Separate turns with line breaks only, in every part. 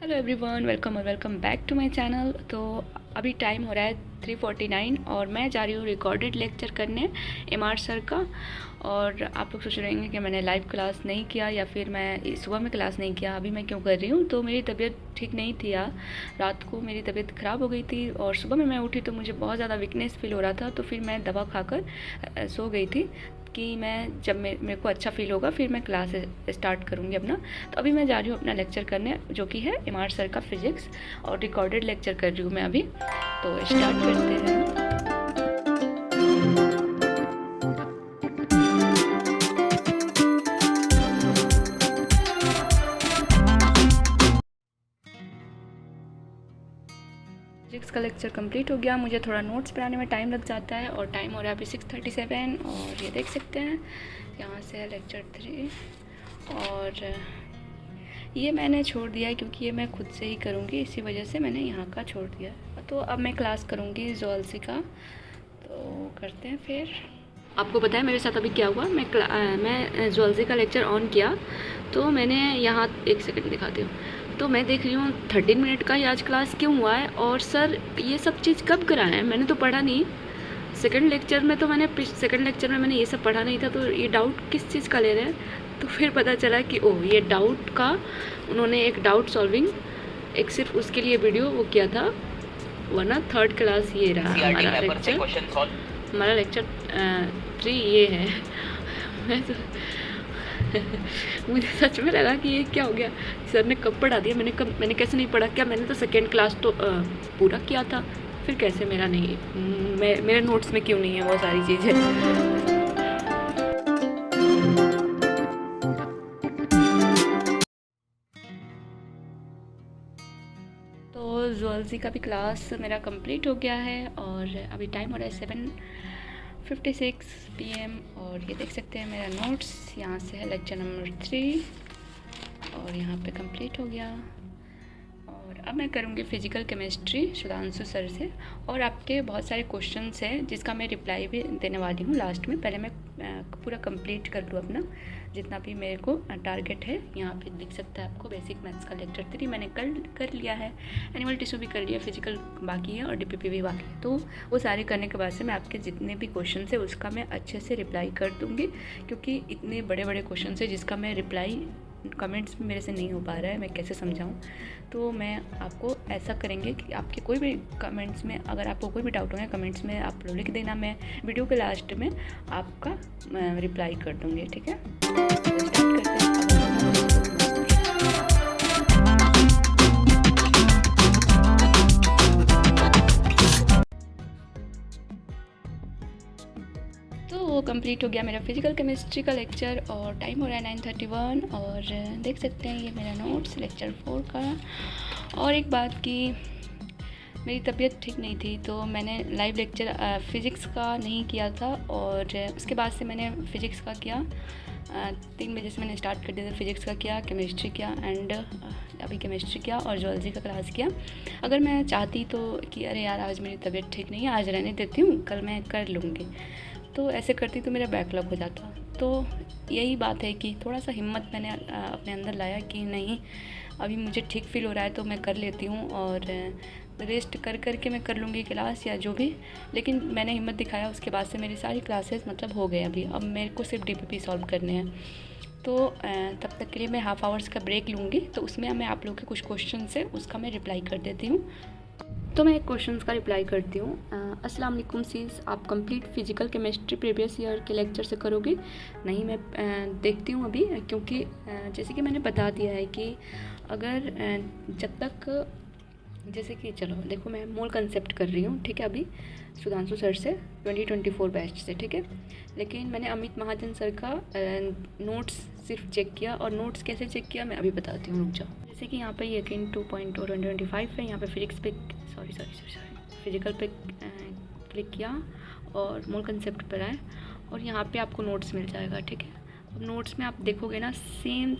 Hello everyone, welcome और welcome back to my channel. तो अभी टाइम हो रहा है 3:49 और मैं जा रही हूँ रिकॉर्डेड लेक्चर करने एमआर सर का। और आप लोग सोच रहे होंगे कि मैंने लाइव क्लास नहीं किया या फिर मैं सुबह में क्लास नहीं किया, अभी मैं क्यों कर रही हूँ। तो मेरी तबीयत ठीक नहीं थी यार, रात को मेरी तबीयत ख़राब हो गई थी और सुबह में मैं उठी तो मुझे बहुत ज़्यादा वीकनेस फील हो रहा था। तो फिर मैं दवा खाकर सो गई थी कि मैं जब मेरे को अच्छा फील होगा फिर मैं क्लास स्टार्ट करूँगी अपना। तो अभी मैं जा रही हूँ अपना लेक्चर करने, जो कि है एमआर सर का फिज़िक्स, और रिकॉर्डेड लेक्चर कर रही हूँ मैं अभी। तो स्टार्ट करते हैं। फिजिक्स का लेक्चर कंप्लीट हो गया। मुझे थोड़ा नोट्स बनाने में टाइम लग जाता है और टाइम हो रहा है अभी 6:37 और ये देख सकते हैं यहाँ से है लेक्चर 3। और ये मैंने छोड़ दिया है क्योंकि ये मैं खुद से ही करूँगी, इसी वजह से मैंने यहाँ का छोड़ दिया। तो अब मैं क्लास करूँगी ज़ूलॉजी का, तो करते हैं फिर। आपको पता है मेरे साथ अभी क्या हुआ। मैं ज़ूलॉजी का लेक्चर ऑन किया तो मैंने यहाँ एक सेकंड दिखाती हूँ। तो मैं देख रही हूँ 13 मिनट का ही आज क्लास क्यों हुआ है, और सर ये सब चीज़ कब कराए हैं, मैंने तो पढ़ा नहीं। सेकंड लेक्चर में मैंने ये सब पढ़ा नहीं था, तो ये डाउट किस चीज़ का ले रहे हैं। तो फिर पता चला कि ओह, ये डाउट का उन्होंने एक डाउट सॉल्विंग एक सिर्फ उसके लिए वीडियो वो किया था, वरना थर्ड क्लास ये रहा हमारा लेक्चर 3 ये है। मैं तो मुझे सच में लगा कि ये क्या हो गया, सर ने कब पढ़ा दिया। मैंने कैसे नहीं पढ़ा, क्या मैंने तो सेकेंड क्लास तो पूरा किया था, फिर कैसे मेरा नहीं, मेरे नोट्स में क्यों नहीं है वो सारी चीज़ें। तो ज़ूलॉजी का भी क्लास मेरा कंप्लीट हो गया है और अभी टाइम हो रहा है 7:56 PM। और ये देख सकते हैं मेरा नोट्स, यहाँ से है लेक्चर नंबर 3 और यहाँ पे कंप्लीट हो गया। और अब मैं करूँगी फिज़िकल केमिस्ट्री सुधांशु सर से, और आपके बहुत सारे क्वेश्चंस हैं जिसका मैं रिप्लाई भी देने वाली हूँ लास्ट में। पहले मैं पूरा कंप्लीट कर लूँ अपना जितना भी मेरे को टारगेट है। यहाँ पे दिख सकता है आपको बेसिक मैथ्स का लेक्चर 3 मैंने कर लिया है, एनिमल टिश्यू भी कर लिया, फिजिकल बाकी है और डीपीपी भी बाकी है। तो वो सारे करने के बाद से मैं आपके जितने भी क्वेश्चन है उसका मैं अच्छे से रिप्लाई कर दूँगी, क्योंकि इतने बड़े बड़े क्वेश्चन है जिसका मैं रिप्लाई कमेंट्स में मेरे से नहीं हो पा रहा है, मैं कैसे समझाऊं। तो मैं आपको ऐसा करेंगे कि आपके कोई भी कमेंट्स में, अगर आपको कोई भी डाउट होगा कमेंट्स में आप लोग लिख देना, मैं वीडियो के लास्ट में आपका रिप्लाई कर दूँगी, ठीक है। तो स्टार्ट करते हैं। तो कंप्लीट हो गया मेरा फिजिकल केमिस्ट्री का लेक्चर और टाइम हो रहा है 9:31 और देख सकते हैं ये मेरा नोट्स लेक्चर 4 का। और एक बात कि मेरी तबीयत ठीक नहीं थी तो मैंने लाइव लेक्चर फ़िज़िक्स का नहीं किया था, और उसके बाद से मैंने फ़िज़िक्स का किया। 3 बजे से मैंने स्टार्ट कर दिया था, फ़िज़िक्स का किया, केमिस्ट्री किया एंड अभी केमिस्ट्री किया और ज़ूलॉजी का क्लास किया। अगर मैं चाहती तो कि अरे यार आज मेरी तबीयत ठीक नहीं है, आज रहने देती हूँ, कल मैं कर लूँगी, तो ऐसे करती तो मेरा बैकलॉग हो जाता। तो यही बात है कि थोड़ा सा हिम्मत मैंने अपने अंदर लाया कि नहीं अभी मुझे ठीक फील हो रहा है तो मैं कर लेती हूँ, और रेस्ट कर के मैं कर लूँगी क्लास या जो भी। लेकिन मैंने हिम्मत दिखाया, उसके बाद से मेरी सारी क्लासेस मतलब हो गए अभी। अब मेरे को सिर्फ डीपीपी सॉल्व करने हैं, तो तब तक के लिए मैं हाफ़ आवर्स का ब्रेक लूँगी। तो उसमें मैं आप लोग के कुछ क्वेश्चन है उसका मैं रिप्लाई कर देती हूँ। तो मैं एक क्वेश्चन का रिप्लाई करती हूँ। अस्सलाम वालेकुम सीस, आप complete physical chemistry previous year के लेक्चर से करोगे? नहीं, मैं देखती हूँ अभी, क्योंकि जैसे कि मैंने बता दिया है कि अगर जब तक, जैसे कि चलो देखो मैं मोल कंसेप्ट कर रही हूँ, ठीक है, अभी सुधांशु सर से 2024 बैच से, ठीक है। लेकिन मैंने अमित महाजन सर का नोट्स सिर्फ चेक किया, और नोट्स कैसे चेक किया मैं अभी बताती हूँ, रुक जाओ। जैसे कि यहाँ पे यकीन 2.2025 है, यहाँ पे फिजिक्स पे सॉरी फिजिकल पे क्लिक किया और मोल कंसेप्ट पर आए और यहाँ पे आपको नोट्स मिल जाएगा, ठीक है। अब नोट्स में आप देखोगे ना सेम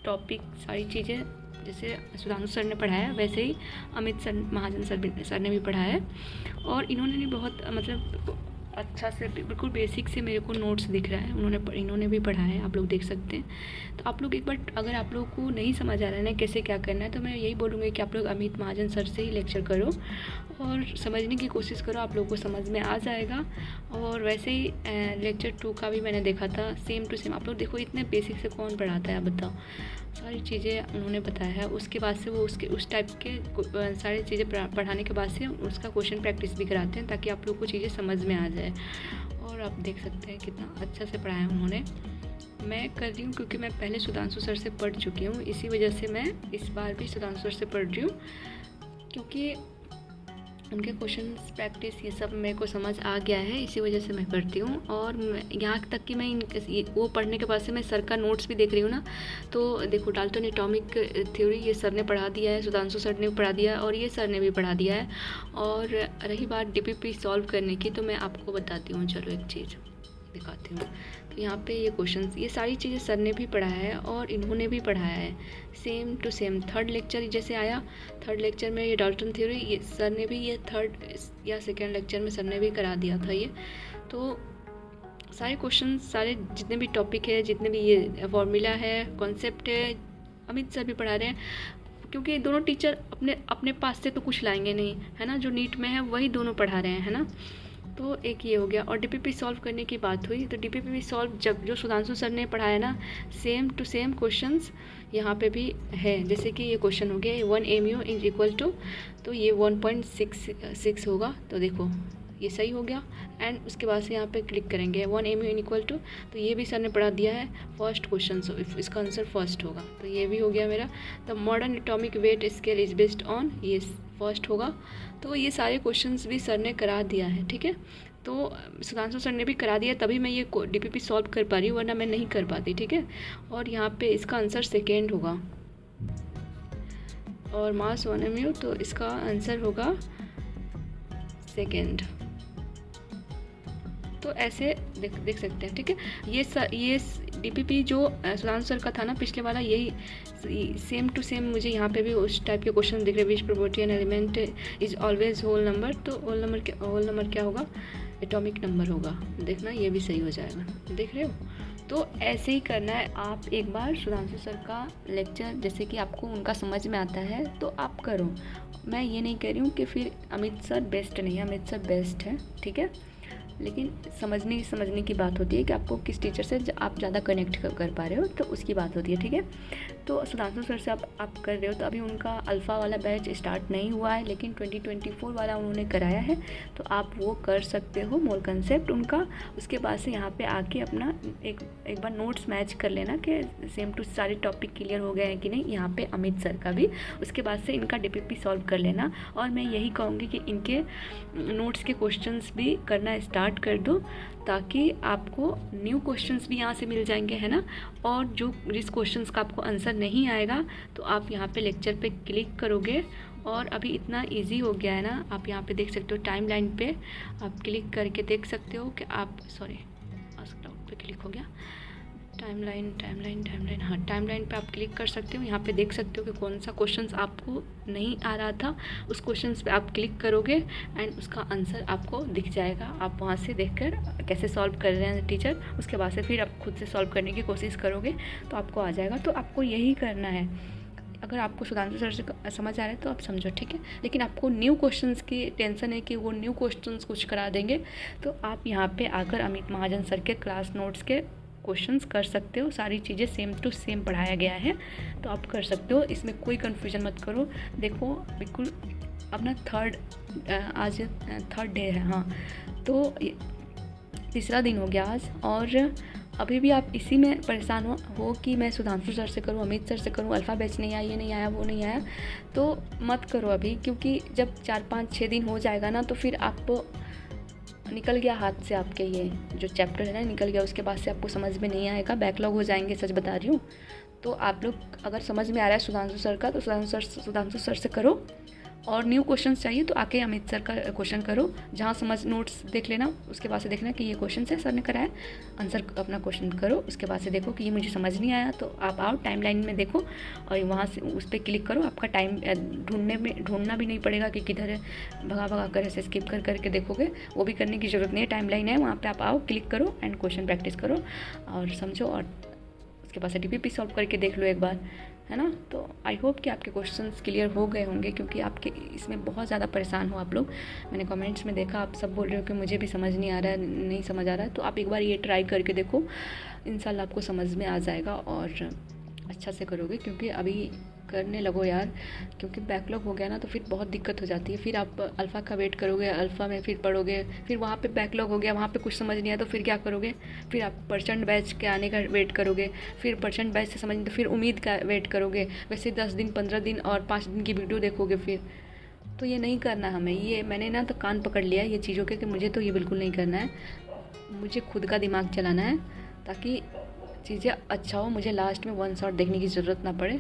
टॉपिक सारी चीज़ें जैसे सुधांशु सर ने पढ़ाया वैसे ही अमित सर महाजन सर ने भी पढ़ाया है, और इन्होंने भी बहुत मतलब अच्छा से बिल्कुल बेसिक से मेरे को नोट्स दिख रहा है, इन्होंने भी पढ़ा है, आप लोग देख सकते हैं। तो आप लोग एक बार अगर आप लोग को नहीं समझ आ रहा है ना कैसे क्या करना है, तो मैं यही बोलूँगी कि आप लोग अमित महाजन सर से ही लेक्चर करो और समझने की कोशिश करो, आप लोग को समझ में आ जाएगा। और वैसे ही लेक्चर 2 का भी मैंने देखा था, सेम टू सेम। आप लोग देखो इतने बेसिक से कौन पढ़ाता है, आप बताओ। सारी चीज़ें उन्होंने बताया है, उसके बाद से वो उसके उस टाइप के सारी चीज़ें पढ़ाने के बाद से उसका क्वेश्चन प्रैक्टिस भी कराते हैं, ताकि आप लोग को चीज़ें समझ में आ जाए। और आप देख सकते हैं कितना अच्छा से पढ़ाया उन्होंने। मैं कर रही हूँ क्योंकि मैं पहले सुधांशु सर से पढ़ चुकी हूँ, इसी वजह से मैं इस बार भी सुधांशु सर से पढ़ रही हूँ, क्योंकि उनके क्वेश्चंस प्रैक्टिस ये सब मेरे को समझ आ गया है, इसी वजह से मैं करती हूँ। और यहाँ तक कि मैं वो पढ़ने के बाद से मैं सर का नोट्स भी देख रही हूँ ना, तो देखो डाल्टन एटॉमिक थ्योरी ये सर ने पढ़ा दिया है, सुधांशु सर ने भी पढ़ा दिया है और ये सर ने भी पढ़ा दिया है। और रही बात डीपीपी सॉल्व करने की, तो मैं आपको बताती हूँ, चलो एक चीज़ दिखाती हूँ। तो यहाँ पे ये क्वेश्चंस, ये सारी चीज़ें सर ने भी पढ़ाया है और इन्होंने भी पढ़ाया है, same to same. Third lecture जैसे आया, थर्ड लेक्चर में ये डाल्टन थ्योरी ये सर ने भी, ये थर्ड या सेकेंड लेक्चर में सर ने भी करा दिया था ये। तो सारे क्वेश्चन, सारे जितने भी टॉपिक है, जितने भी ये फॉर्मूला है, कॉन्सेप्ट है, अमित सर भी पढ़ा रहे हैं, क्योंकि दोनों टीचर अपने पास से तो कुछ लाएंगे नहीं, है ना। जो नीट में है वही दोनों पढ़ा रहे हैं, है ना। तो एक ये हो गया। और डीपीपी सॉल्व करने की बात हुई, तो डीपीपी सॉल्व जब जो सुधांशु सर ने पढ़ाया ना, सेम टू सेम क्वेश्चंस यहाँ पे भी है। जैसे कि ये क्वेश्चन हो गया 1 mu इज इक्वल टू, तो ये 1.66 होगा, तो देखो ये सही हो गया। एंड उसके बाद से यहाँ पे क्लिक करेंगे 1 mu इन इक्वल टू, तो ये भी सर ने पढ़ा दिया है, फर्स्ट क्वेश्चन, सो इसका आंसर फर्स्ट होगा, तो ये भी हो गया मेरा। The modern atomic weight scale is based on, ये फर्स्ट होगा। तो ये सारे क्वेश्चंस भी सर ने करा दिया है, ठीक है। तो सुधांशु सर ने भी करा दिया, तभी मैं ये डीपीपी सॉल्व कर पा रही हूँ, वरना मैं नहीं कर पाती, ठीक है। और यहाँ पे इसका आंसर सेकेंड होगा, और मास 1 mu, तो इसका आंसर होगा सेकेंड। तो ऐसे देख सकते हैं, ठीक है। ये डीपीपी जो सुधांशु सर का था ना पिछले वाला, यही सेम टू सेम मुझे यहाँ पे भी उस टाइप के क्वेश्चन दिख रहे हैं। Which probability an element is always whole number, तो होल नंबर क्या होगा, एटॉमिक नंबर होगा। देखना ये भी सही हो जाएगा, देख रहे हो। तो ऐसे ही करना है। आप एक बार सुधांशु सर का लेक्चर, जैसे कि आपको उनका समझ में आता है तो आप करो। मैं ये नहीं कह रही हूँ कि फिर अमित सर बेस्ट नहीं है, अमित सर बेस्ट है, ठीक है। लेकिन समझने की बात होती है कि आपको किस टीचर से आप ज़्यादा कनेक्ट कर पा रहे हो, तो उसकी बात होती है, ठीक है। तो सुधांशु सर से आप कर रहे हो, तो अभी उनका अल्फ़ा वाला बैच स्टार्ट नहीं हुआ है, लेकिन 2024 वाला उन्होंने कराया है, तो आप वो कर सकते हो, मोल कंसेप्ट उनका। उसके बाद से यहाँ पे आके अपना एक बार नोट्स मैच कर लेना कि सेम टू सारे टॉपिक क्लियर हो गए हैं कि नहीं, यहाँ पे अमित सर का भी। उसके बाद से इनका डीपीपी सॉल्व कर लेना। और मैं यही कहूँगी कि इनके नोट्स के क्वेश्चंस भी करना स्टार्ट कर दो, ताकि आपको न्यू क्वेश्चंस भी यहाँ से मिल जाएंगे, है ना। और जिस क्वेश्चंस का आपको आंसर नहीं आएगा, तो आप यहाँ पे लेक्चर पे क्लिक करोगे, और अभी इतना इजी हो गया है ना, आप यहाँ पे देख सकते हो टाइम लाइन पे आप क्लिक करके देख सकते हो कि आप, सॉरी आस्क डाउट पे क्लिक हो गया, टाइम लाइन, हाँ टाइम लाइन पे आप क्लिक कर सकते हो। यहाँ पे देख सकते हो कि कौन सा क्वेश्चंस आपको नहीं आ रहा था, उस क्वेश्चंस पे आप क्लिक करोगे एंड उसका आंसर आपको दिख जाएगा। आप वहाँ से देखकर कैसे सॉल्व कर रहे हैं टीचर, उसके बाद से फिर आप खुद से सॉल्व करने की कोशिश करोगे तो आपको आ जाएगा। तो आपको यही करना है। अगर आपको सुधांशु सर से समझ आ रहा है तो आप समझो, ठीक है। लेकिन आपको न्यू क्वेश्चंस की टेंशन है कि वो न्यू क्वेश्चंस कुछ करा देंगे, तो आप यहाँ पे आकर अमित महाजन सर के क्लास नोट्स के क्वेश्चंस कर सकते हो। सारी चीज़ें सेम टू सेम पढ़ाया गया है, तो आप कर सकते हो, इसमें कोई कन्फ्यूजन मत करो। देखो बिल्कुल अपना आज थर्ड डे है, हाँ, तो तीसरा दिन हो गया आज, और अभी भी आप इसी में परेशान हो कि मैं सुधांशु सर से करूँ, अमित सर से करूँ, अल्फ़ा बैच नहीं आया, ये नहीं आया, वो नहीं आया, तो मत करो अभी। क्योंकि जब 4-5-6 दिन हो जाएगा ना, तो फिर आप निकल गया हाथ से, आपके ये जो चैप्टर है ना निकल गया, उसके बाद से आपको समझ में नहीं आएगा, बैकलॉग हो जाएंगे, सच बता रही हूँ। तो आप लोग अगर समझ में आ रहा है सुधांशु सर का, तो सुधांशु सर से करो, और न्यू क्वेश्चंस चाहिए तो आके अमित सर का क्वेश्चन करो, जहाँ समझ नोट्स देख लेना, उसके बाद से देखना कि ये क्वेश्चन है सर ने कराया, आंसर अपना क्वेश्चन करो, उसके बाद से देखो कि ये मुझे समझ नहीं आया तो आप आओ टाइमलाइन में देखो और वहाँ से उस पर क्लिक करो। आपका टाइम ढूंढना भी नहीं पड़ेगा कि किधर है, भगा कर ऐसे स्किप करके देखोगे, वो भी करने की ज़रूरत नहीं है। टाइमलाइन है, वहाँ पर आप आओ, क्लिक करो एंड क्वेश्चन प्रैक्टिस करो और समझो, और उसके बाद से DPP सॉल्व करके देख लो एक बार, है ना। तो आई होप कि आपके क्वेश्चंस क्लियर हो गए होंगे, क्योंकि आपके इसमें बहुत ज़्यादा परेशान हो आप लोग। मैंने कमेंट्स में देखा आप सब बोल रहे हो कि मुझे भी समझ नहीं आ रहा है, नहीं समझ आ रहा है, तो आप एक बार ये ट्राई करके देखो, इंशाल्लाह आपको समझ में आ जाएगा और अच्छा से करोगे। क्योंकि अभी करने लगो यार, क्योंकि बैकलॉग हो गया ना तो फिर बहुत दिक्कत हो जाती है। फिर आप अल्फ़ा का वेट करोगे, अल्फ़ा में फिर पढ़ोगे, फिर वहाँ पे बैकलॉग हो गया, वहाँ पे कुछ समझ नहीं आया तो फिर क्या करोगे, फिर आप परसेंट बैच के आने का वेट करोगे, फिर परसेंट बैच से समझ नहीं तो फिर उम्मीद का वेट करोगे, वैसे 10 दिन 15 दिन और 5 दिन की वीडियो देखोगे फिर। तो ये नहीं करना हमें, ये मैंने ना तो कान पकड़ लिया ये चीज़ों के कि मुझे तो ये बिल्कुल नहीं करना है। मुझे खुद का दिमाग चलाना है ताकि चीज़ें अच्छा हो, मुझे लास्ट में वन शॉट देखने की ज़रूरत ना पड़े।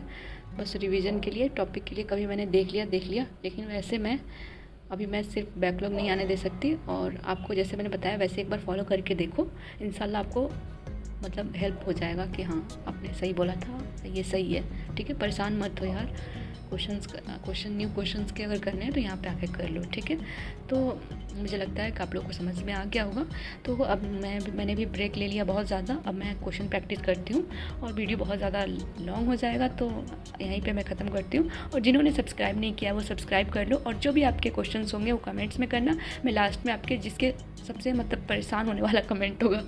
बस रिवीजन के लिए, टॉपिक के लिए कभी मैंने देख लिया, लेकिन वैसे मैं सिर्फ बैकलॉग नहीं आने दे सकती। और आपको जैसे मैंने बताया वैसे एक बार फॉलो करके देखो, इंशाल्लाह आपको मतलब हेल्प हो जाएगा कि हाँ आपने सही बोला था, ये सही है, ठीक है। परेशान मत हो यार, न्यू क्वेश्चंस के अगर करने हैं तो यहाँ पे आके कर लो, ठीक है। तो मुझे लगता है कि आप लोगों को समझ में आ गया होगा। तो अब मैंने भी ब्रेक ले लिया बहुत ज़्यादा, अब मैं क्वेश्चन प्रैक्टिस करती हूँ और वीडियो बहुत ज़्यादा लॉन्ग हो जाएगा तो यहीं पे मैं ख़त्म करती हूँ। और जिन्होंने सब्सक्राइब नहीं किया वो सब्सक्राइब कर लो, और जो भी आपके क्वेश्चन होंगे वो कमेंट्स में करना। मैं लास्ट में आपके जिसके सबसे मतलब परेशान होने वाला कमेंट होगा,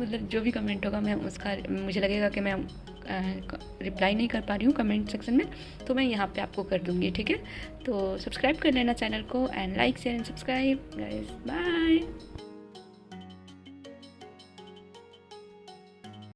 मतलब जो भी कमेंट होगा मैं उसका, मुझे लगेगा कि मैं रिप्लाई नहीं कर पा रही हूँ कमेंट सेक्शन में, तो मैं यहाँ पे आपको कर दूँगी, ठीक है। तो सब्सक्राइब कर लेना चैनल को and like share and subscribe guys, bye.